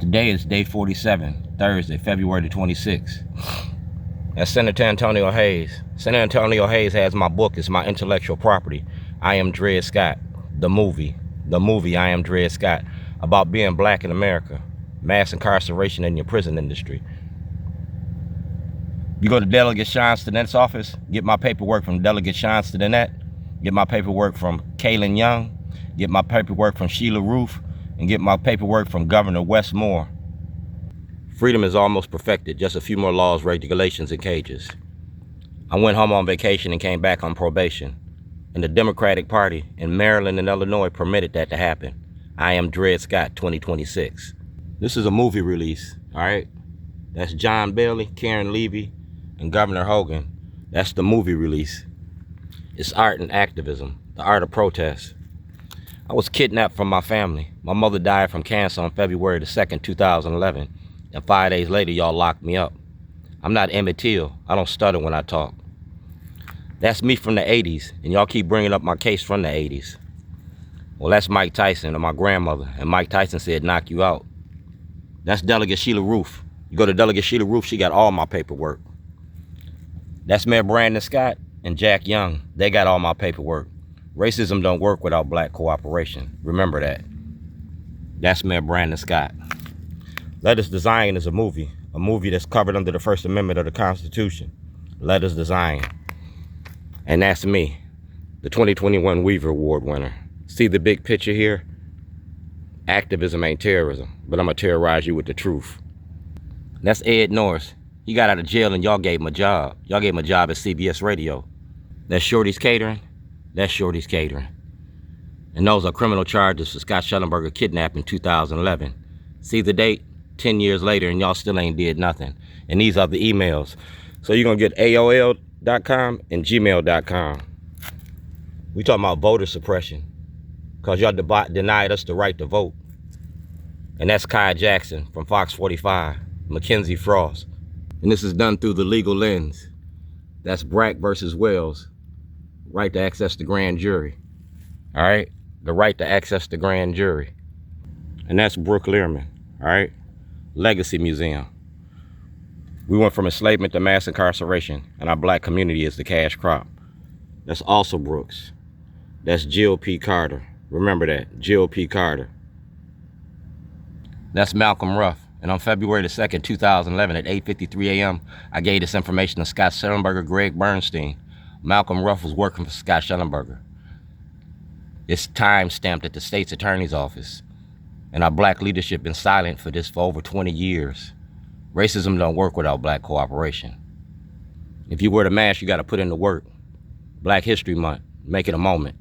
Today is day 47, Thursday, February the 26th. That's Senator Antonio Hayes. Senator Antonio Hayes has my book. It's my intellectual property. I Am Dred Scott, the movie I Am Dred Scott, about being black in America, mass incarceration in your prison industry. You go to Delegate Sean Stinnett's office, get my paperwork from Delegate Sean Stinnett, get my paperwork from Kaylin Young, get my paperwork from Sheila Roof, and get my paperwork from Governor Wes Moore. Freedom is almost perfected, just a few more laws, regulations, and cages. I went home on vacation and came back on probation. And the Democratic Party in Maryland and Illinois permitted that to happen. I Am Dred Scott 2026. This is a movie release, all right? That's John Bailey, Karen Levy, and Governor Hogan. That's the movie release. It's art and activism, the art of protest. I was kidnapped from my family. My mother died from cancer on February the 2nd, 2011. And 5 days later, y'all locked me up. I'm not Emmett Till. I don't stutter when I talk. That's me from the 80s, and y'all keep bringing up my case from the 80s. Well, that's Mike Tyson and my grandmother, and Mike Tyson said, knock you out. That's Delegate Sheila Roof. You go to Delegate Sheila Roof, she got all my paperwork. That's Mayor Brandon Scott and Jack Young. They got all my paperwork. Racism don't work without black cooperation. Remember that. That's Mayor Brandon Scott. Letters Design is a movie that's covered under the First Amendment of the Constitution. Letters Design. And that's me, the 2021 Weaver Award winner. See the big picture here? Activism ain't terrorism, but I'm gonna terrorize you with the truth. That's Ed Norris. He got out of jail and y'all gave him a job. Y'all gave him a job at CBS Radio. That's Shorty's Catering. That's Shorty's Catering. And those are criminal charges for Scott Shellenberger kidnapped in 2011. See the date? 10 years later, and y'all still ain't did nothing. And these are the emails. So you're gonna get AOL.com and gmail.com. We talking about voter suppression, because y'all denied us the right to vote. And that's Kai Jackson from Fox 45, Mackenzie Frost. And this is done through the legal lens. That's Brack versus Wells. Right to access the grand jury. All right? The right to access the grand jury. And that's Brooke Learman. All right? Legacy Museum. We went from enslavement to mass incarceration, and our black community is the cash crop. That's also Brooks. That's Jill P. Carter. Remember that, Jill P. Carter. That's Malcolm Ruff. And on February the 2nd, 2011 at 8:53 a.m., I gave this information to Scott Shellenberger, Greg Bernstein. Malcolm Ruff was working for Scott Shellenberger. It's time-stamped at the state's attorney's office. And our black leadership been silent for this for over 20 years. Racism don't work without black cooperation. If you wear the mask, you gotta put in the work. Black History Month, make it a moment.